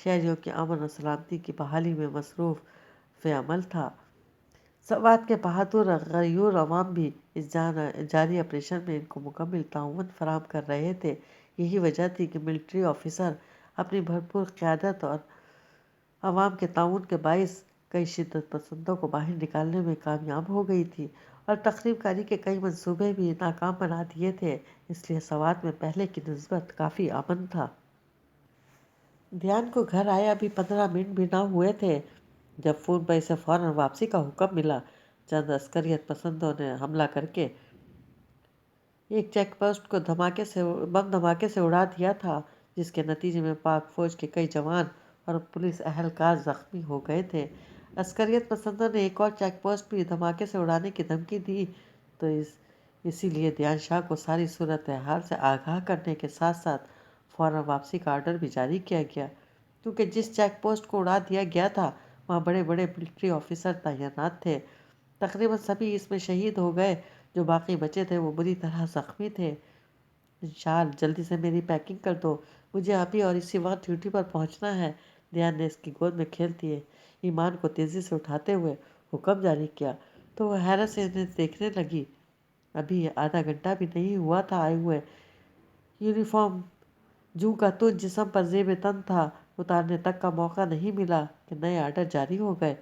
شہریوں کی امن و سلامتی کی بحالی میں مصروف عمل تھا۔ سوات کے بہادر اور غیور عوام بھی اس جاری آپریشن میں ان کو مکمل تعاون فراہم کر رہے تھے۔ یہی وجہ تھی کہ ملٹری آفیسر اپنی بھرپور قیادت اور عوام کے تعاون کے باعث کئی شدت پسندوں کو باہر نکالنے میں کامیاب ہو گئی تھی اور تخریب کاری کے کئی منصوبے بھی ناکام بنا دیے تھے۔ اس لیے سوات میں پہلے کی نسبت کافی امن تھا۔ دھیان کو گھر آئے ابھی 15 منٹ بھی نہ ہوئے تھے جب فون پر اسے فوراً واپسی کا حکم ملا۔ چند عسکریت پسندوں نے حملہ کر کے ایک چیک پوسٹ کو بم دھماکے سے اڑا دیا تھا، جس کے نتیجے میں پاک فوج کے کئی جوان اور پولیس اہلکار زخمی ہو گئے تھے۔ عسکریت پسندوں نے ایک اور چیک پوسٹ بھی دھماکے سے اڑانے کی دھمکی دی تو اسی لیے دھیان شاہ کو ساری صورتحال سے آگاہ کرنے کے ساتھ ساتھ فوراً واپسی کا آرڈر بھی جاری کیا گیا، کیونکہ جس چیک پوسٹ کو اڑا دیا گیا تھا وہاں بڑے بڑے ملٹری آفیسر تعینات تھے۔ تقریباً سبھی اس میں شہید ہو گئے، جو باقی بچے تھے وہ بری طرح زخمی تھے۔ انشال جلدی سے میری پیکنگ کر دو، مجھے ابھی اور اسی وقت ڈیوٹی پر پہنچنا ہے۔ دھیان نے اس کی گود میں کھیلتی ہے ایمان کو تیزی سے اٹھاتے ہوئے حکم جاری کیا تو وہ حیرت سے انہیں دیکھنے لگی۔ ابھی آدھا گھنٹہ بھی نہیں ہوا تھا آئے ہوئے۔ یونیفارم جوں کا تو جسم پر زیب تن تھا، اتارنے تک کا موقع نہیں ملا کہ نئے آرڈر جاری ہو گئے۔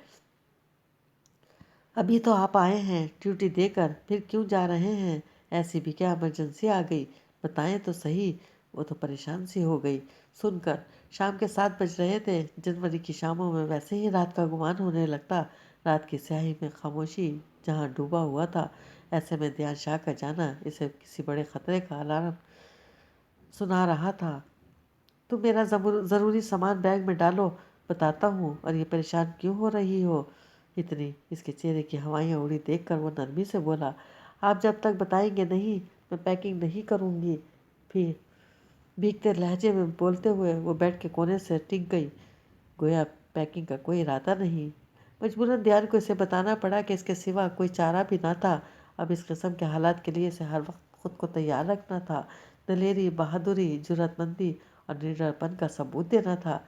ابھی تو آپ آئے ہیں ڈیوٹی دے کر، پھر کیوں جا رہے ہیں؟ ایسی بھی کیا ایمرجنسی آ گئی؟ بتائیں تو صحیح۔ وہ تو پریشان سی ہو گئی سن کر۔ شام کے 7 بج رہے تھے۔ جنوری کی شاموں میں ویسے ہی رات کا گمان ہونے لگتا۔ رات کی سیاہی میں خاموشی جہاں ڈوبا ہوا تھا، ایسے میں دھیان شاہ کا جانا اسے کسی بڑے خطرے کا الارم سنا رہا تھا۔ تم میرا ضروری سامان بیگ میں ڈالو، بتاتا ہوں، اور یہ پریشان کیوں ہو رہی ہو اتنی؟ اس کے چہرے کی ہوائیاں اڑی دیکھ کر وہ نرمی سے بولا، آپ جب تک بتائیں گے نہیں میں پیکنگ نہیں کروں گی۔ پھر بھیگتے لہجے میں بولتے ہوئے وہ بیڈ کے کونے سے ٹک گئی، گویا پیکنگ کا کوئی ارادہ نہیں۔ مجبوراً دھیان کو اسے بتانا پڑا کہ اس کے سوا کوئی چارہ بھی نہ تھا۔ اب اس قسم کے حالات کے لیے اسے ہر وقت خود کو تیار رکھنا تھا، دلیری، بہادری، جرأت مندی اور نڈر پن کا ثبوت دینا تھا۔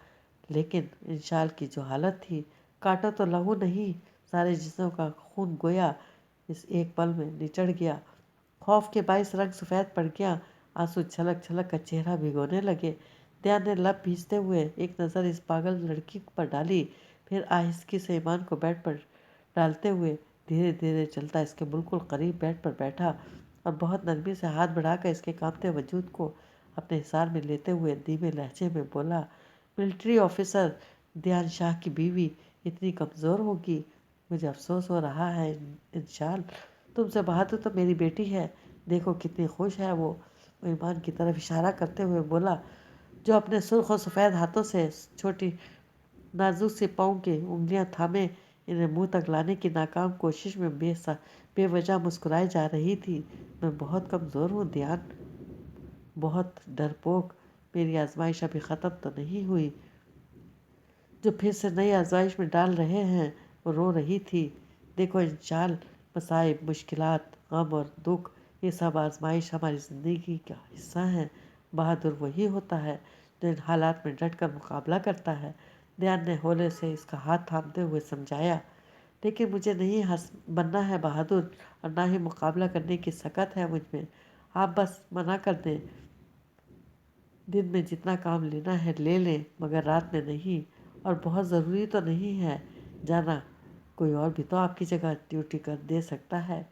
لیکن انشال کی جو حالت تھی، کاٹا تو لہو نہیں، سارے جسم کا خون گویا اس ایک پل میں نچڑ گیا۔ خوف کے باعث رنگ سفید پڑ گیا، آنسو چھلک چھلک کر چہرہ بھگونے لگے۔ دھیان نے لب بھیجتے ہوئے ایک نظر اس پاگل لڑکی پر ڈالی، پھر آہستگی سے ایمان کو بیڈ پر ڈالتے ہوئے دھیرے دھیرے چلتا اس کے بالکل قریب بیڈ پر بیٹھا اور بہت نرمی سے ہاتھ بڑھا کر اس کے کانپتے وجود کو اپنے حصار میں لیتے ہوئے دھیمے لہجے میں بولا، ملٹری آفیسر دھیان شاہ کی بیوی اتنی کمزور ہوگی، مجھے افسوس ہو رہا ہے انشال۔ تم سے بہادر تو میری بیٹی ہے، دیکھو کتنی خوش ہے وہ ایمان کی طرف اشارہ کرتے ہوئے بولا، جو اپنے سرخ و سفید ہاتھوں سے چھوٹی نازک سی پاؤں کی انگلیاں تھامے انہیں منہ تک لانے کی ناکام کوشش میں بے وجہ مسکرائے جا رہی تھی۔ میں بہت کمزور ہوں دھیان، بہت ڈرپوک، میری آزمائش ابھی ختم تو نہیں ہوئی۔ جو پھر سے نئی آزمائش میں ڈال رہے ہیں، وہ رو رہی تھی۔ دیکھو انشال، مصائب، مشکلات، غم اور دکھ، یہ سب آزمائش ہماری زندگی کا حصہ ہیں۔ بہادر وہی ہوتا ہے جو ان حالات میں ڈٹ کر مقابلہ کرتا ہے۔ دھیان نے ہولے سے اس کا ہاتھ تھامتے ہوئے سمجھایا، لیکن مجھے نہیں بننا ہے بہادر، اور نہ ہی مقابلہ کرنے کی سکت ہے مجھ میں۔ آپ بس منع کر دیں، دن میں جتنا کام لینا ہے لے لیں، مگر رات میں نہیں، اور بہت ضروری تو نہیں ہے جانا، کوئی اور بھی تو آپ کی جگہ ڈیوٹی کر دے سکتا ہے۔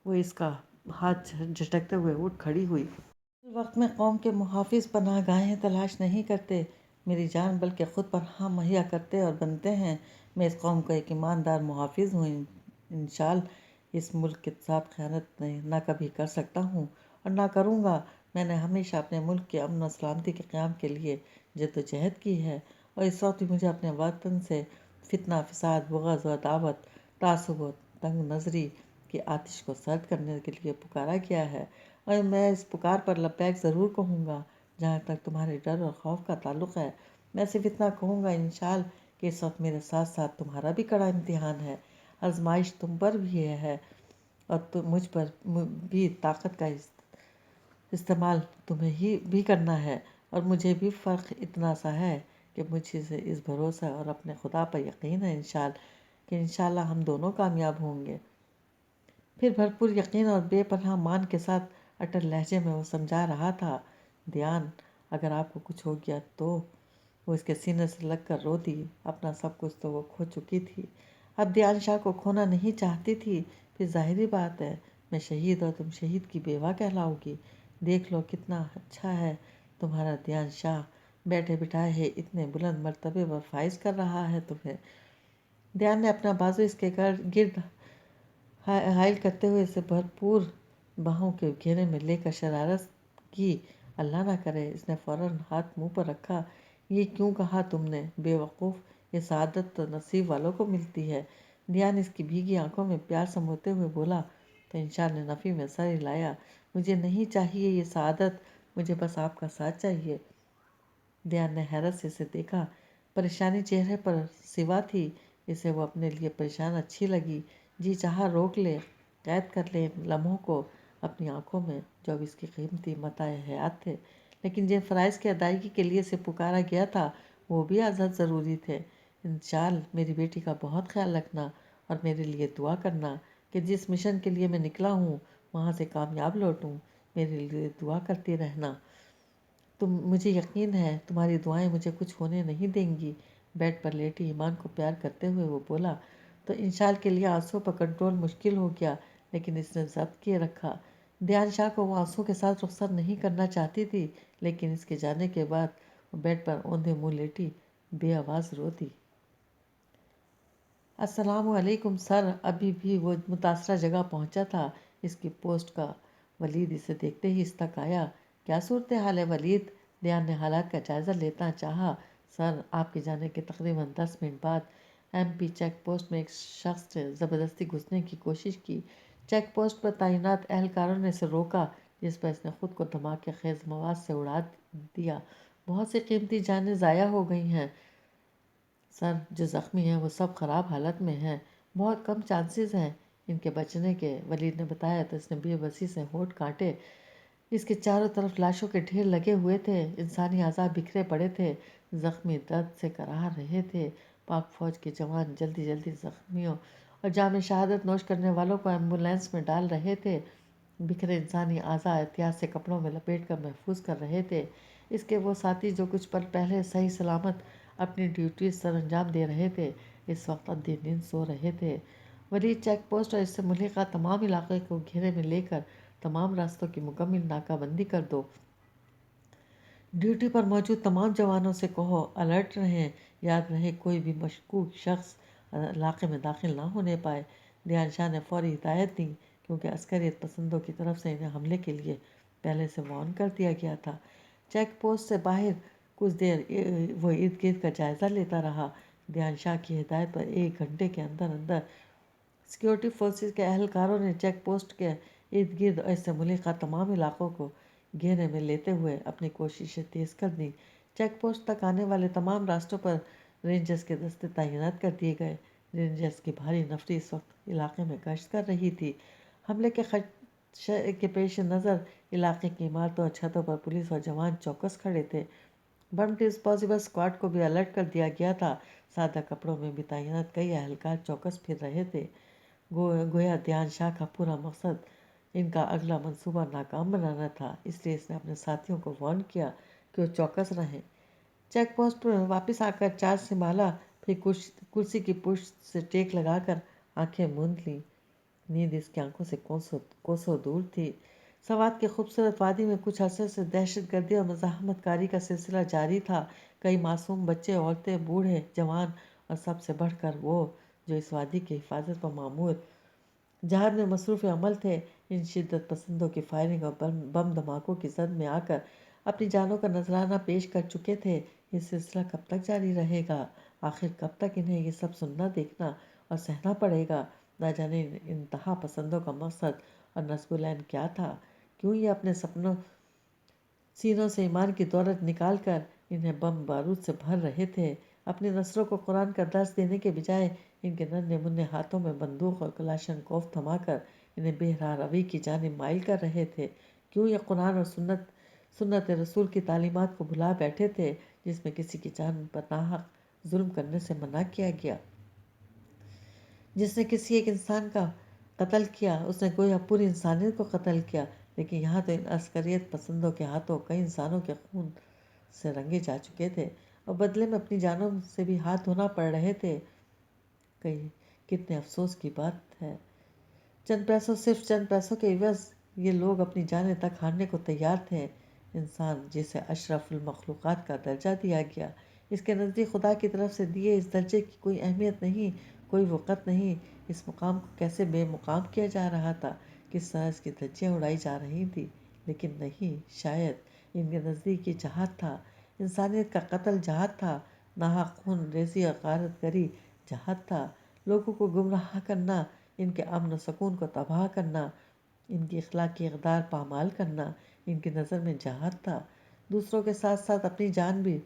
وہ اس کا ہاتھ جھٹکتے ہوئے اٹھ کھڑی ہوئی۔ اس وقت میں قوم کے محافظ پناہ گاہیں تلاش نہیں کرتے، میری جان بلکہ خود پناہ مہیا کرتے اور بنتے ہیں۔ میں اس قوم کا ایک ایماندار محافظ ہوں انشال، اس ملک کے ساتھ خیانت نہ کبھی کر سکتا ہوں اور نہ کروں گا۔ میں نے ہمیشہ اپنے ملک کے امن و سلامتی کے قیام کے لیے جدوجہد کی ہے، اور اس وقت بھی مجھے اپنے وطن سے فتنہ، فساد، بغض و عداوت، تعصب و تنگ نظری کی آتش کو سرد کرنے کے لیے پکارا گیا ہے، اور میں اس پکار پر لبیک ضرور کہوں گا۔ جہاں تک تمہارے ڈر اور خوف کا تعلق ہے، میں صرف اتنا کہوں گا انشال کہ اس وقت میرے ساتھ ساتھ تمہارا بھی کڑا امتحان ہے، آزمائش تم پر بھی ہے، اور مجھ پر بھی طاقت کا استعمال تمہیں ہی بھی کرنا ہے، اور مجھے بھی فرق اتنا سا ہے کہ مجھے سے اس بھروسہ اور اپنے خدا پر یقین ہے کہ انشاءاللہ ہم دونوں کامیاب ہوں گے۔ پھر بھرپور یقین اور بے پناہ مان کے ساتھ اٹل لہجے میں وہ سمجھا رہا تھا، دیان، اگر آپ کو کچھ ہو گیا تو۔ وہ اس کے سینے سے لگ کر رو دی۔ اپنا سب کچھ تو وہ کھو چکی تھی، اب دیان شاہ کو کھونا نہیں چاہتی تھی۔ پھر ظاہری بات ہے، میں شہید اور تم شہید کی بیوہ کہلاؤ گی۔ دیکھ لو کتنا اچھا ہے تمہارا دیان شاہ، بیٹھے بٹھائے ہے اتنے بلند مرتبے پر فائز کر رہا ہے تمہیں۔ دیان نے اپنا بازو اس کے گرد حائل کرتے ہوئے اسے بھرپور باہوں کے گھیرے میں لے کر شرارت کی۔ اللہ نہ کرے، اس نے فوراً ہاتھ منہ پر رکھا، یہ کیوں کہا تم نے؟ بے وقوف، یہ سعادت تو نصیب والوں کو ملتی ہے۔ دیان اس کی بھیگی آنکھوں میں پیار سموتے ہوئے بولا تو انشاء نے نفی میں سر ہلایا، مجھے نہیں چاہیے یہ سعادت، مجھے بس آپ کا ساتھ چاہیے۔ دیان نے حیرت سے اسے دیکھا، پریشانی چہرے پر سوا تھی، اسے وہ اپنے لیے پریشان اچھی لگی۔ جی چاہا روک لے، قید کر لے ان لمحوں کو اپنی آنکھوں میں جو اب اس کی قیمتی متاع حیات تھے، لیکن جن فرائض کی ادائیگی کے لیے اسے پکارا گیا تھا وہ بھی ازحد ضروری تھے۔ انشاء میری بیٹی کا بہت خیال رکھنا اور میرے لیے دعا کرنا کہ جس مشن کے لیے میں نکلا ہوں وہاں سے کامیاب لوٹوں۔ میرے لیے دعا کرتی رہنا، مجھے یقین ہے تمہاری دعائیں مجھے کچھ ہونے نہیں دیں گی۔ بیڈ پر لیٹی ایمان کو پیار کرتے ہوئے وہ بولا تو انشاء کے لیے آنسوں پر کنٹرول مشکل ہو گیا، لیکن اس نے ضبط کیے رکھا۔ دیان شاہ کو وہ آنسوں کے ساتھ رخصت نہیں کرنا چاہتی تھی، لیکن اس کے جانے کے بعد وہ بیڈ پر اوندھے منہ لیٹی بے آواز رو دی۔ السلام علیکم سر۔ ابھی بھی وہ متاثرہ جگہ پہنچا تھا، اس کی پوسٹ کا۔ ولید اسے دیکھتے ہی اس تک آیا۔ کیا صورتحال ہے ولید؟ دیان نے حالات کا جائزہ لیتا چاہا۔ سر، آپ کے جانے کے تقریباً 10 منٹ بعد ایم پی چیک پوسٹ میں ایک شخص نے زبردستی گھسنے کی کوشش کی۔ چیک پوسٹ پر تعینات اہلکاروں نے اسے روکا، جس پر اس نے خود کو دھماکے خیز مواد سے اڑا دیا۔ بہت سی قیمتی جانیں ضائع ہو گئی ہیں سر، جو زخمی ہیں وہ سب خراب حالت میں ہیں، بہت کم چانسز ہیں ان کے بچنے کے، ولید نے بتایا تو اس نے بے بسی سے ہونٹ کاٹے۔ اس کے چاروں طرف لاشوں کے ڈھیر لگے ہوئے تھے، انسانی اعضاء بکھرے پڑے تھے، زخمی درد سے کراہ رہے تھے۔ پاک فوج کے جوان جلدی جلدی زخمیوں اور جام شہادت نوش کرنے والوں کو ایمبولینس میں ڈال رہے تھے، بکھرے انسانی اعضاء احتیاط سے کپڑوں میں لپیٹ کر محفوظ کر رہے تھے۔ اس کے وہ ساتھی جو کچھ پل پہلے صحیح سلامت اپنی ڈیوٹی سر انجام دے رہے تھے، اس وقت ادھی نیند سو رہے تھے۔ ولید چیک پوسٹ اور اس سے ملحقہ تمام علاقے کو گھیرے میں لے کر تمام راستوں کی مکمل ناکہ بندی کر دو۔ ڈیوٹی پر موجود تمام جوانوں سے کہو الرٹ رہیں، یاد رہے کوئی بھی مشکوک شخص علاقے میں داخل نہ ہونے پائے۔ دیان شاہ نے فوری ہدایت دی، کیونکہ عسکریت پسندوں کی طرف سے انہیں حملے کے لیے پہلے سے وارن کر دیا گیا تھا۔ چیک پوسٹ سے باہر کچھ دیر وہ ارد گرد کا جائزہ لیتا رہا۔ دیان شاہ کی ہدایت پر 1 گھنٹے کے اندر اندر سیکیورٹی فورسز کے اہلکاروں نے چیک پوسٹ کے ارد گرد اور اس سے ملحقہ تمام علاقوں کو گھیرے میں لیتے ہوئے اپنی کوششیں تیز کر دیں۔ چیک پوسٹ تک آنے والے تمام راستوں پر رینجرز کے دستے تعینات کر دیے گئے۔ رینجرز کی بھاری نفری اس وقت علاقے میں گشت کر رہی تھی۔ حملے کے خدشے کے پیش نظر علاقے کی عمارتوں اور چھتوں پر پولیس اور جوان چوکس کھڑے تھے۔ بم ڈسپوزیبل اسکواڈ کو بھی الرٹ کر دیا گیا تھا۔ سادہ کپڑوں میں بھی تعینات کئی اہلکار چوکس پھر رہے تھے، گویا دیان شاہ کا پورا مقصد ان کا اگلا منصوبہ ناکام بنانا تھا، اس لیے اس نے اپنے ساتھیوں کو وارن کیا کہ وہ چوکس رہیں۔ چیک پوسٹ پر واپس آ کر چارج سنبھالا، پھر کرسی کی پشت سے ٹیک لگا کر آنکھیں موند لیں۔ نیند اس کی آنکھوں سے کوسوں دور تھی۔ سوات کی خوبصورت وادی میں کچھ عرصے سے دہشت گردی اور مزاحمت کاری کا سلسلہ جاری تھا۔ کئی معصوم بچے، عورتیں، بوڑھے، جوان اور سب سے بڑھ کر وہ جو اس وادی کی حفاظت پر مامور جہاد میں مصروف عمل تھے، ان شدت پسندوں کی فائرنگ اور بم دھماکوں کی زد میں آ کر اپنی جانوں کا نذرانہ پیش کر چکے تھے۔ یہ سلسلہ کب تک جاری رہے گا؟ آخر کب تک انہیں یہ سب سننا، دیکھنا اور سہنا پڑے گا؟ نہ جانے ان انتہا پسندوں کا مقصد اور نصب العین کیا تھا؟ کیوں یہ اپنے سینوں سے ایمان کی دولت نکال کر انہیں بم بارود سے بھر رہے تھے؟ اپنے نسلوں کو قرآن کا درس دینے کے بجائے ان کے ننھے منھے ہاتھوں میں بندوق اور کلاشن کوف تھما کر انہیں بے راہ روی کی جانب مائل کر رہے تھے؟ کیوں یہ قرآن اور سنت رسول کی تعلیمات کو بھلا بیٹھے تھے؟ جس میں کسی کی جان پر ناحق ظلم کرنے سے منع کیا گیا، جس نے کسی ایک انسان کا قتل کیا، اس نے گویا پوری انسانیت کو قتل کیا۔ لیکن یہاں تو ان عسکریت پسندوں کے ہاتھوں کئی انسانوں کے خون سے رنگے جا چکے تھے اور بدلے میں اپنی جانوں سے بھی ہاتھ دھونا پڑ رہے تھے۔ کتنے افسوس کی بات ہے، صرف چند پیسوں کے عوض یہ لوگ اپنی جانیں تک ہارنے کو تیار تھے۔ انسان جسے اشرف المخلوقات کا درجہ دیا گیا، اس کے نزدیک خدا کی طرف سے دیے اس درجے کی کوئی اہمیت نہیں، کوئی وقت نہیں۔ اس مقام کو کیسے بے مقام کیا جا رہا تھا، کس طرح اس کی دھجیاں اڑائی جا رہی تھی، لیکن نہیں، شاید ان کے نزدیک یہ جہاد تھا، انسانیت کا قتل جہاد تھا، ناحق خون ریزی اور غارت گری جہاد تھا، لوگوں کو گمراہ کرنا، ان کے امن و سکون کو تباہ کرنا، ان کی اخلاقی اقدار پامال کرنا ان کی نظر میں جہاد تھا۔ دوسروں کے ساتھ ساتھ اپنی جان بھی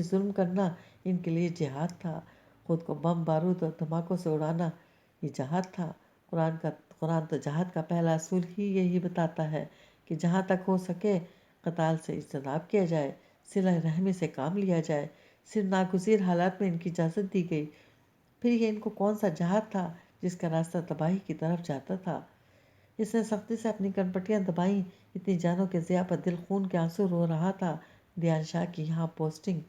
ظلم کرنا ان کے لیے جہاد تھا۔ خود کو بم بارود اور دھماکوں سے اڑانا یہ جہاد تھا۔ قرآن تو جہاد کا پہلا اصول ہی یہی بتاتا ہے کہ جہاں تک ہو سکے قتال سے اجتناب کیا جائے، صلہ رحمی سے کام لیا جائے، صرف ناگزیر حالات میں ان کی اجازت دی گئی۔ پھر یہ ان کو کون سا جہاد تھا جس کا راستہ تباہی کی طرف جاتا تھا؟ اس نے سختی سے اپنی کنپٹیاں دبائیں، اتنی جانوں کے ضیاء پر دل خون کے آنسو رو رہا تھا۔ دیان شاہ کی یہاں پوسٹنگ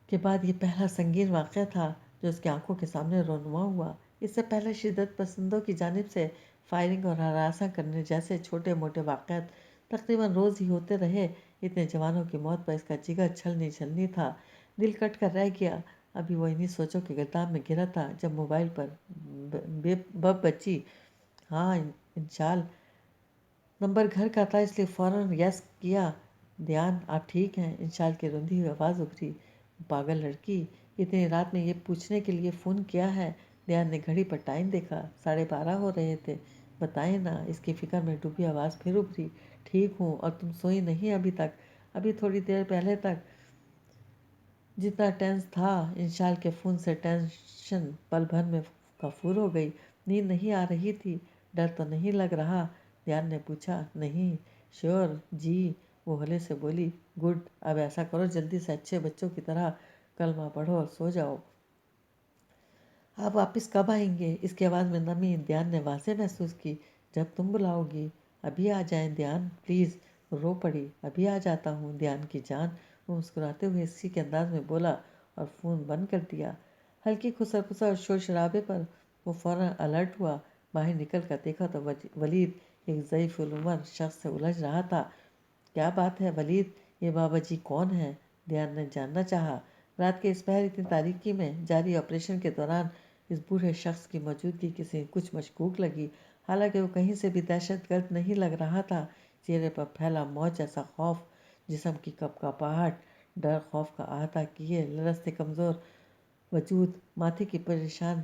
کے بعد یہ پہلا سنگین واقعہ تھا جو اس کی آنکھوں کے سامنے رونما ہوا۔ اس سے پہلے شدت پسندوں کی جانب سے فائرنگ اور ہراساں کرنے جیسے چھوٹے موٹے واقعات تقریباً روز ہی ہوتے رہے۔ اتنے جوانوں کی موت پر اس کا جگر چھلنی چھلنی تھا، دل کٹ کر رہ گیا۔ ابھی وہ انہی سوچوں کے گرداب میں گرا تھا جب موبائل پر بب بچی۔ ہاں انشال نمبر گھر کا تھا، اس لیے فوراً یس کیا۔ دیان آپ ٹھیک ہیں؟ انشال کی روندھی ہوئی آواز ابھری۔ پاگل لڑکی، اتنی رات میں یہ پوچھنے کے لیے فون کیا ہے؟ دیان نے گھڑی پر ٹائم دیکھا، 12:30 ہو رہے تھے۔ بتائیں نا، اس کی فکر میں ڈوبی آواز پھر ابھری۔ ٹھیک ہوں، اور تم سوئی نہیں ابھی تک؟ ابھی تھوڑی دیر پہلے تک۔ جتنا ٹینس تھا، انشال کے فون سے ٹینشن پل بھر میں کفور ہو گئی۔ نیند نہیں آ رہی تھی؟ ڈر تو نہیں لگ رہا؟ دیان نے پوچھا۔ نہیں، شیور جی، وہ ہولے سے بولی۔ گڈ، اب ایسا کرو جلدی سے اچھے بچوں کی طرح کلمہ پڑھو اور سو جاؤ۔ آپ واپس کب آئیں گے؟ اس کی آواز میں نمی دیان نے واضح محسوس کی۔ جب تم بلاؤ گی۔ ابھی آ جائیں دیان پلیز۔ رو پڑی۔ ابھی آ جاتا ہوں دیان کی جان، وہ مسکراتے ہوئے اسی کے انداز میں بولا اور فون بند کر دیا۔ ہلکی کھسر پسر اور شور شرابے پر وہ فوراً الرٹ ہوا۔ باہر نکل کر دیکھا تو ولید ایک ضعیف العمر شخص سے الجھ رہا تھا۔ کیا بات ہے ولید، یہ بابا جی کون ہے؟ دیان نے جاننا چاہا۔ رات کے اس پہر اتنی تاریکی میں جاری آپریشن کے دوران اس بوڑھے شخص کی موجودگی کسی کچھ مشکوک لگی، حالانکہ وہ کہیں سے بھی دہشت گرد نہیں لگ رہا تھا۔ چہرے پر پھیلا موج جیسا خوف، جسم کی کپکپاہٹ، ڈر خوف کا احاطہ کیے لرزتے کمزور وجود، ماتھے کی پریشان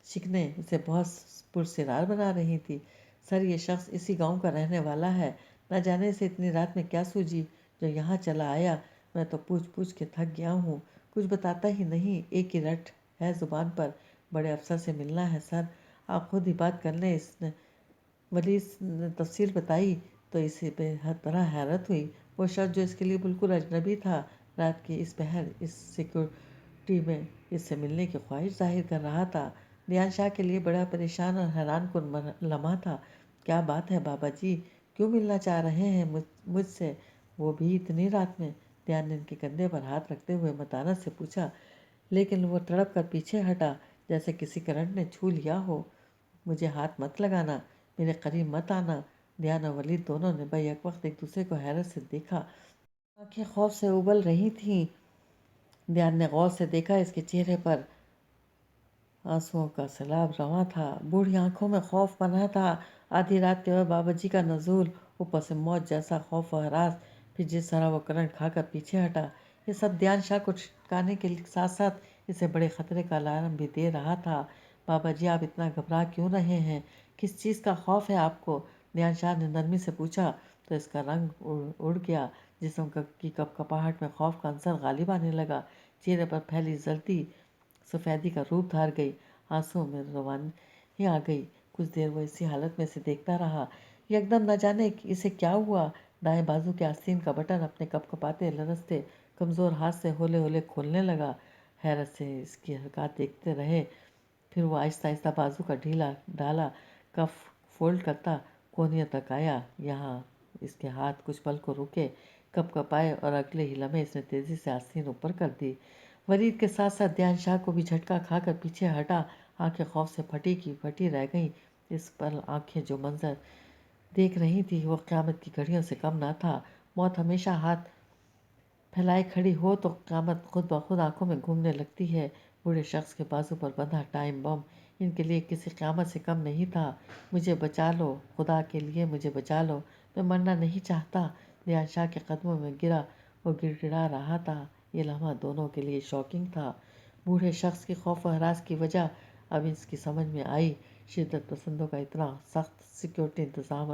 شکنیں اسے بہت پرسرار بنا رہی تھی۔ سر، یہ شخص اسی گاؤں کا رہنے والا ہے، نہ جانے اسے اتنی رات میں کیا سوجی جو یہاں چلا آیا۔ میں تو پوچھ پوچھ کے تھک گیا ہوں، کچھ بتاتا ہی نہیں، ایک ہی رٹ ہے زبان پر۔ بڑے افسر سے ملنا ہے سر، آپ خود ہی بات کر لیں۔ اس نے ولید نے تفصیل بتائی تو اسے بے حد طرح حیرت ہوئی۔ وہ شخص جو اس کے لیے بالکل اجنبی تھا، رات کے اس پہر اس سیکورٹی میں اس سے ملنے کی خواہش ظاہر کر رہا تھا۔ دیان شاہ کے لیے بڑا پریشان اور حیران کن لمحہ تھا۔ کیا بات ہے بابا جی، کیوں ملنا چاہ رہے ہیں مجھ سے، وہ بھی اتنی رات میں؟ دیان نے ان کے کندھے پر ہاتھ رکھتے ہوئے متانت سے پوچھا، لیکن وہ تڑپ کر پیچھے ہٹا جیسے کسی کرنٹ نے چھو لیا ہو۔ مجھے ہاتھ مت لگانا، میرے قریب مت آنا۔ دیان اور ولید دونوں نے بیک وقت ایک دوسرے کو حیرت سے دیکھا۔ آنکھیں خوف سے ابل رہی تھیں۔ دیان نے غور سے دیکھا، اس کے چہرے پر آنسوؤں کا سیلاب رواں تھا، بوڑھی آنکھوں میں خوف بنا تھا۔ آدھی رات کے بعد بابا جی کا نزول، اوپر سے موت جیسا خوف و ہراس، پھر جس طرح وہ کرنٹ کھا کر پیچھے ہٹا، یہ سب دیان شاہ کو ٹھکانے کے ساتھ ساتھ اسے بڑے خطرے کا الارم بھی دے رہا تھا۔ بابا جی، آپ اتنا گھبرا کیوں رہے ہیں؟ کس چیز کا خوف ہے آپ کو؟ دیان شاہ نے نرمی سے پوچھا تو اس کا رنگ اڑ گیا، جسم کی کپکپاہٹ میں خوف کا عنصر غالب آنے لگا، چہرے پر پھیلی زردی سفیدی کا روپ دھار گئی، آنسوؤں میں روانی آ گئی۔ کچھ دیر وہ اسی حالت میں اسے دیکھتا رہا، یکدم نہ جانے اسے کیا ہوا، دائیں بازو کے آستین کا بٹن اپنے کپکپاتے لرزتے کمزور ہاتھ سے ہولے ہولے کھولنے لگا۔ حیرت سے اس کی حرکات دیکھتے رہے، پھر وہ آہستہ آہستہ بازو کا ڈھالا کف فولڈ کرتا کونیا تک آیا۔ یہاں اس کے ہاتھ کچھ پل کو رکے، کپکپائے اور اگلے ہی لمحے اس نے تیزی سے آستین اوپر کر دی۔ ورید کے ساتھ ساتھ دھیان شاہ کو بھی جھٹکا کھا کر پیچھے ہٹا، آنکھیں خوف سے پھٹی کی پھٹی رہ گئیں۔ اس پل آنکھیں جو منظر دیکھ رہی تھی وہ قیامت کی گھڑیوں سے کم نہ تھا۔ موت ہمیشہ ہاتھ پھیلائے کھڑی ہو تو قیامت خود بخود آنکھوں میں گھومنے لگتی ہے۔ بوڑھے شخص کے بازو پر بندھا ٹائم بم ان کے لیے کسی قیامت سے کم نہیں تھا۔ مجھے بچا لو، خدا کے لیے مجھے بچا لو، میں مرنا نہیں چاہتا۔ دھیان شاہ کے قدموں میں گرا، وہ گڑ گڑا رہا تھا۔ یہ لمحہ دونوں کے لیے شاکنگ تھا۔ بوڑھے شخص کی خوف و ہراس کی وجہ اب اس کی سمجھ میں آئی۔ شدت پسندوں کا اتنا سخت سیکیورٹی انتظام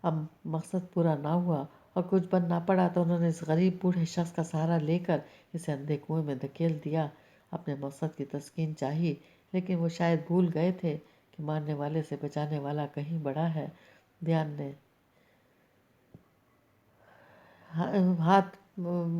اب مقصد پورا نہ ہوا اور کچھ بن نہ پڑا تو انہوں نے اس غریب بوڑھے شخص کا سہارا لے کر اسے اندھے کنویں میں دھکیل دیا۔ اپنے مقصد کی تسکین چاہی، لیکن وہ شاید بھول گئے تھے کہ مارنے والے سے بچانے والا کہیں بڑا ہے۔ دھیان نے ہاتھ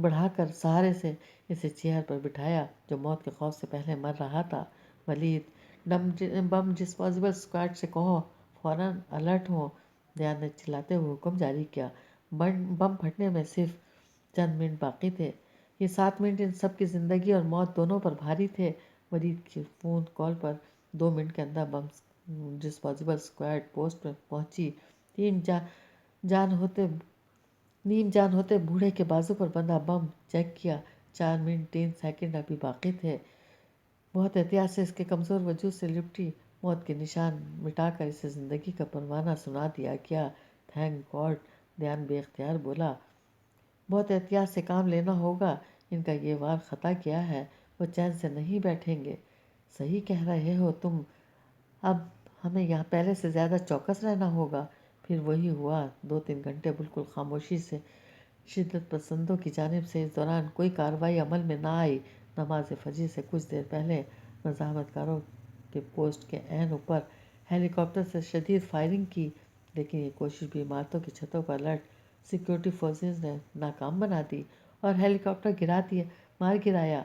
بڑھا کر سہارے سے اسے چیئر پر بٹھایا جو موت کے خوف سے پہلے مر رہا تھا۔ ولید، بم ڈسپوزیبل اسکواڈ سے کہو فوراً الرٹ ہوں۔ دھیان نے چلاتے ہوئے حکم جاری کیا۔ بم پھٹنے میں صرف چند منٹ باقی تھے۔ یہ 7 منٹ ان سب کی زندگی اور موت دونوں پر بھاری تھے۔ ولید کی فون کال پر 2 منٹ کے اندر بم ڈسپوزیبل اسکواڈ پوسٹ میں پہنچی۔ نیم جان ہوتے بوڑھے کے بازو پر بندھا بم چیک کیا۔ 4 منٹ 3 سیکنڈ ابھی باقی تھے۔ بہت احتیاط سے اس کے کمزور وجود سے لپٹی موت کے نشان مٹا کر اسے زندگی کا پروانہ سنا دیا گیا۔ تھینک گاڈ، دھیان بے اختیار بولا۔ بہت احتیاط سے کام لینا ہوگا، ان کا یہ وار خطا کیا ہے، وہ چین سے نہیں بیٹھیں گے۔ صحیح کہہ رہے ہو تم، اب ہمیں یہاں پہلے سے زیادہ چوکس رہنا ہوگا۔ پھر وہی ہوا۔ 2-3 گھنٹے بالکل خاموشی سے شدت پسندوں کی جانب سے اس دوران کوئی کارروائی عمل میں نہ آئی۔ نماز فجر سے کچھ دیر پہلے مزاحمت کاروں کے پوسٹ کے عین اوپر ہیلی کاپٹر سے شدید فائرنگ کی، لیکن یہ کوشش بھی عمارتوں کی چھتوں پر الرٹ سیکیورٹی فورسز نے ناکام بنا دی اور ہیلی کاپٹر مار گرایا۔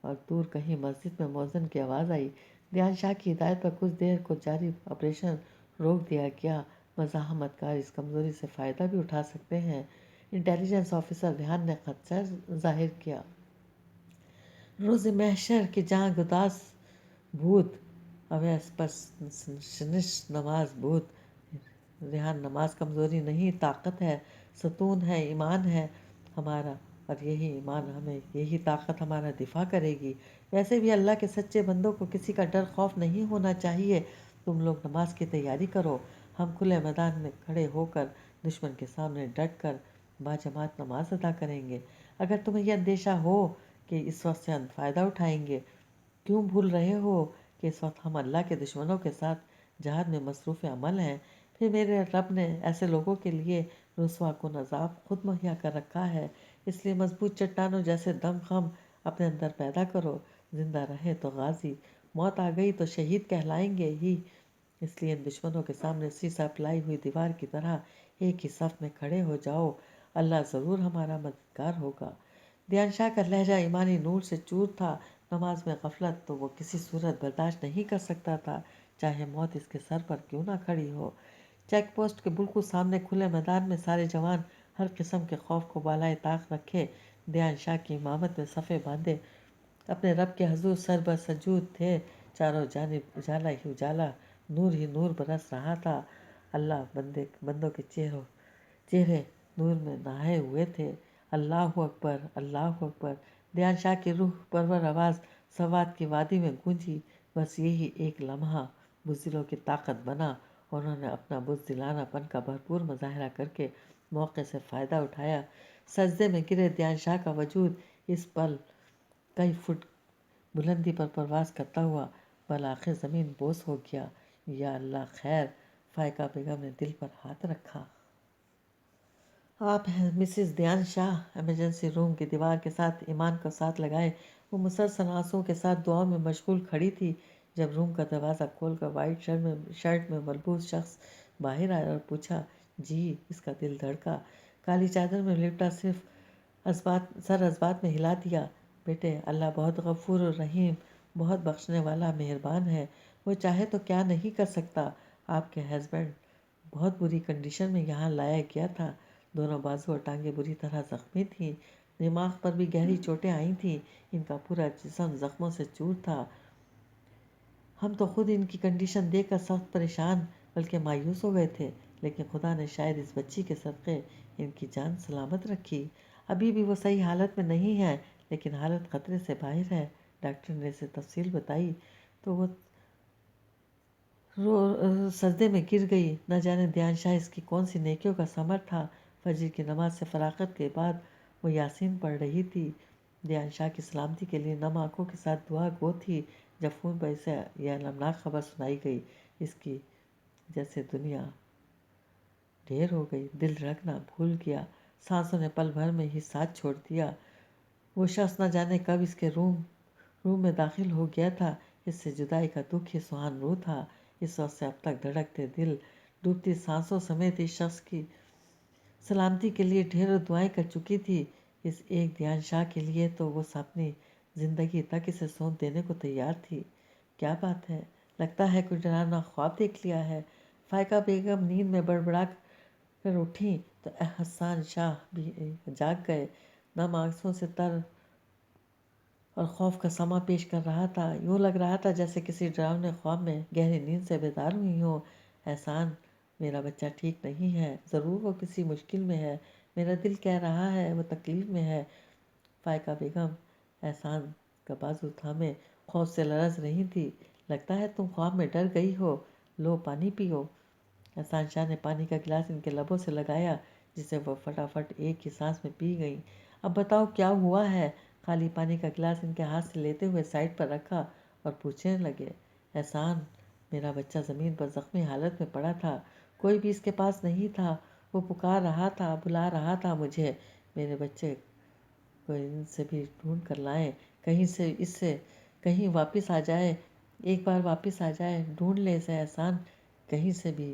اور دور کہیں مسجد میں مؤذن کی آواز آئی۔ دھیان شاہ کی ہدایت پر کچھ دیر کو جاری آپریشن روک دیا گیا۔ مزاحمت کار اس کمزوری سے فائدہ بھی اٹھا سکتے ہیں، انٹیلیجنس آفیسر ریحان نے خدشہ ظاہر کیا۔ روز محشر کے جاں گداز بھوت اویس پر شنش نماز بھوت۔ ریحان، نماز کمزوری نہیں طاقت ہے، ستون ہے، ایمان ہے ہمارا، اور یہی ایمان ہمیں، یہی طاقت ہمارا دفاع کرے گی۔ ویسے بھی اللہ کے سچے بندوں کو کسی کا ڈر خوف نہیں ہونا چاہیے۔ تم لوگ نماز کی تیاری کرو، ہم کھلے میدان میں کھڑے ہو کر دشمن کے سامنے ڈٹ کر باجماعت نماز ادا کریں گے۔ اگر تمہیں یہ اندیشہ ہو کہ اس وقت سے فائدہ اٹھائیں گے، کیوں بھول رہے ہو کہ اس وقت ہم اللہ کے دشمنوں کے ساتھ جہاد میں مصروف عمل ہیں؟ پھر میرے رب نے ایسے لوگوں کے لیے رسوا کن عذاب خود مہیا کر رکھا ہے، اس لیے مضبوط چٹانوں جیسے دم خم اپنے اندر پیدا کرو۔ زندہ رہے تو غازی، موت آ گئی تو شہید کہلائیں گے ہی۔ اس لیے ان دشمنوں کے سامنے سیسا پلائی ہوئی دیوار کی طرح ایک ہی صف میں کھڑے ہو جاؤ، اللہ ضرور ہمارا مددگار ہوگا۔ دھیان شاہ کا لہجہ ایمانی نور سے چور تھا۔ نماز میں غفلت تو وہ کسی صورت برداشت نہیں کر سکتا تھا، چاہے موت اس کے سر پر کیوں نہ کھڑی ہو۔ چیک پوسٹ کے بالکل سامنے کھلے میدان میں سارے جوان ہر قسم کے خوف کو بالائے طاق رکھے دھیان شاہ کی امامت میں صفیں باندھے اپنے رب کے حضور سر بسجود تھے۔ چاروں جانب اجالا ہی اجالا، نور ہی نور برس رہا تھا۔ اللہ بندوں کے چہرے نور میں نہائے ہوئے تھے۔ اللہ اکبر، اللہ اکبر۔ دھیان شاہ کی روح پرور آواز سوات کی وادی میں گونجی۔ بس یہی ایک لمحہ بزدلوں کی طاقت بنا اور انہوں نے اپنا بزدلانہ پن کا بھرپور مظاہرہ کر کے موقع سے فائدہ اٹھایا۔ سجدے میں گرے دھیان شاہ کا وجود اس پل کئی فٹ بلندی پر پرواز کرتا ہوا بالآخر زمین بوس ہو گیا۔ یا اللہ خیر، فائقہ بیگم نے دل پر ہاتھ رکھا۔ آپ ہیں مسز دھیان شاہ؟ ایمرجنسی روم کی دیوار کے ساتھ ایمان کو ساتھ لگائے وہ مسلسل آنسوؤں کے ساتھ دعاؤں میں مشغول کھڑی تھی۔ جب روم کا دروازہ کھول کر وائٹ شرٹ میں ملبوس شخص باہر آیا اور پوچھا، جی، اس کا دل دھڑکا۔ کالی چادر میں لپٹا صرف اسبات میں ہلا دیا۔ بیٹے، اللہ بہت غفور و رحیم، بہت بخشنے والا، مہربان ہے۔ وہ چاہے تو کیا نہیں کر سکتا۔ آپ کے ہسبینڈ بہت بری کنڈیشن میں یہاں لایا گیا تھا۔ دونوں بازو اور ٹانگیں بری طرح زخمی تھیں، دماغ پر بھی گہری چوٹیں آئی تھیں، ان کا پورا جسم زخموں سے چور تھا۔ ہم تو خود ان کی کنڈیشن دیکھ کر سخت پریشان بلکہ مایوس ہو گئے تھے، لیکن خدا نے شاید اس بچی کے صدقے ان کی جان سلامت رکھی۔ ابھی بھی وہ صحیح حالت میں نہیں ہے، لیکن حالت خطرے سے باہر ہے۔ ڈاکٹر نے اسے تفصیل بتائی تو وہ سجدے میں گر گئی۔ نہ جانے دیان شاہ اس کی کون سی نیکیوں کا ثمر تھا۔ فجر کی نماز سے فراغت کے بعد وہ یاسین پڑھ رہی تھی۔ دیان شاہ کی سلامتی کے لیے نم آنکھوں کے ساتھ دعا گو تھی جب فون پر اسے یہ المناک خبر سنائی گئی، اس کی جیسے دنیا ڈھیر ہو گئی۔ دل دھڑکنا بھول گیا، سانسوں نے پل بھر میں ہی ساتھ چھوڑ دیا۔ وہ شخص نہ جانے کب اس کے روم میں داخل ہو گیا تھا۔ اس سے جدائی کا دکھ ہی سہان رو تھا۔ اس وقت سے اب تک دھڑکتے دل، ڈوبتی سانسوں سمیت اس شخص کی سلامتی کے لیے ڈھیروں دعائیں کر چکی تھی۔ اس ایک دیان شاہ کے لیے تو وہ اپنی زندگی تک اسے سونپ دینے کو تیار تھی۔ کیا بات ہے، لگتا ہے کوئی ڈرانا خواب دیکھ لیا ہے۔ فائقہ بیگم نیند میں بڑبڑا کر اٹھیں تو احسان شاہ بھی جاگ گئے۔ نم آنکھوں سے تر اور خوف کا سما پیش کر رہا تھا۔ یوں لگ رہا تھا جیسے کسی ڈراؤنے خواب میں گہری نیند سے بیدار ہوئی ہوں۔ احسان، میرا بچہ ٹھیک نہیں ہے، ضرور وہ کسی مشکل میں ہے، میرا دل کہہ رہا ہے وہ تکلیف میں ہے۔ فائقہ بیگم احسان کا بازو تھامے خوف سے لرز رہی تھی۔ لگتا ہے تم خواب میں ڈر گئی ہو، لو پانی پیو۔ احسان شاہ نے پانی کا گلاس ان کے لبوں سے لگایا، جسے وہ فٹافٹ ایک ہی سانس میں پی گئیں۔ اب بتاؤ کیا ہوا ہے؟ خالی پانی کا گلاس ان کے ہاتھ سے لیتے ہوئے سائڈ پر رکھا اور پوچھنے لگے۔ احسان، میرا بچہ زمین پر زخمی حالت میں پڑا تھا، کوئی بھی اس کے پاس نہیں تھا، وہ پکار رہا تھا، بلا رہا تھا مجھے۔ میرے بچے کو ان سے بھی ڈھونڈ کر لائیں، کہیں سے اس سے کہیں واپس آ جائے، ایک بار واپس آ جائے، ڈھونڈ لے اسے احسان، کہیں سے بھی،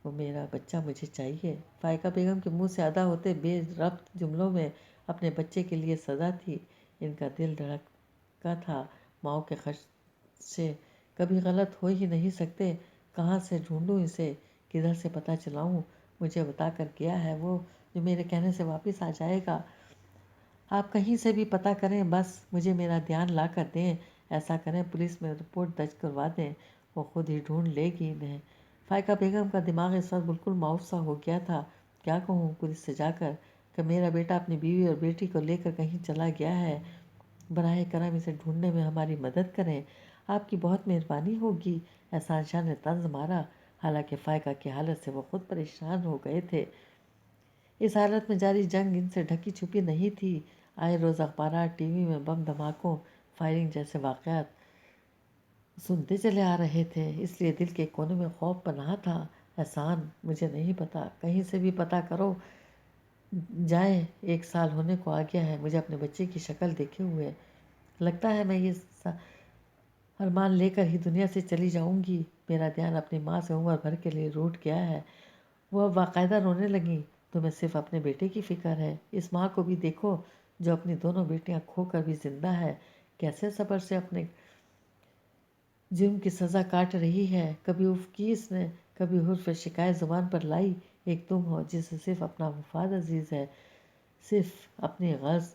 وہ میرا بچہ مجھے چاہیے۔ فائقہ بیگم کے منہ سے ادا ہوتے بے ربط جملوں میں اپنے بچے کے لیے صدا تھی۔ ان کا دل دھڑکا تھا۔ ماؤں کے خدشے کبھی غلط ہو ہی نہیں سکتے۔ کہاں سے ڈھونڈوں اسے، کدھر سے پتہ چلاؤں؟ مجھے بتا کر گیا ہے وہ، جو میرے کہنے سے واپس آ جائے گا۔ آپ کہیں سے بھی پتہ کریں، بس مجھے میرا دھیان لا کر دیں۔ ایسا کریں پولیس میں رپورٹ درج کروا دیں، وہ خود ہی ڈھونڈ لے گی انہیں۔ فائقہ بیگم کا دماغ اس وقت بالکل معاف سا ہو گیا تھا۔ کیا کہوں پولیس سے جا کر کہ میرا بیٹا اپنی بیوی اور بیٹی کو لے کر کہیں چلا گیا ہے، براہ کرم اسے ڈھونڈنے میں ہماری مدد کریں، آپ کی بہت مہربانی ہوگی۔ احسان شاہ نے طنز مارا، حالانکہ فائقہ کی حالت سے وہ خود پریشان ہو گئے تھے۔ اس حالت میں جاری جنگ ان سے ڈھکی چھپی نہیں تھی۔ آئے روز اخبارات، ٹی وی میں بم دھماکوں، فائرنگ جیسے واقعات سنتے چلے آ رہے تھے، اس لیے دل کے کونے میں خوف پنہاں تھا۔ احسان، مجھے نہیں پتا، کہیں سے بھی پتہ کرو جائے، 1 سال ہونے کو آ گیا ہے مجھے اپنے بچے کی شکل دیکھے ہوئے۔ لگتا ہے میں یہ ارمان لے کر ہی دنیا سے چلی جاؤں گی۔ میرا دھیان اپنی ماں سے عمر بھر کے لیے روٹ گیا ہے۔ وہ اب باقاعدہ رونے لگیں۔ تمہیں صرف اپنے بیٹے کی فکر ہے، اس ماں کو بھی دیکھو جو اپنی دونوں بیٹیاں کھو کر بھی زندہ ہے، کیسے صبر سے اپنے جرم کی سزا کاٹ رہی ہے۔ کبھی اف کی اس نے، کبھی حرف شکایت زبان پر لائی۔ ایک تم ہو جسے صرف اپنا مفاد عزیز ہے، صرف اپنی غرض۔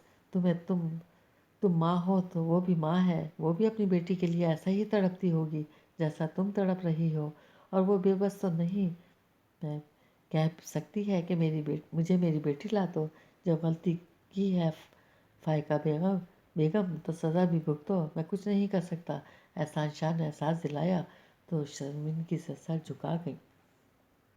تم ماں ہو تو وہ بھی ماں ہے، وہ بھی اپنی بیٹی کے لیے ایسا ہی تڑپتی ہوگی جیسا تم تڑپ رہی ہو، اور وہ بے بس تو نہیں میں کہہ سکتی ہے کہ مجھے میری بیٹی لا دو۔ جب غلطی کی ہے فائقہ بیگم تو سزا بھی بھگتو، میں کچھ نہیں کر سکتا۔ احسان شاہ نے احساس دلایا تو شرمندگی سے سر جھکا گئی۔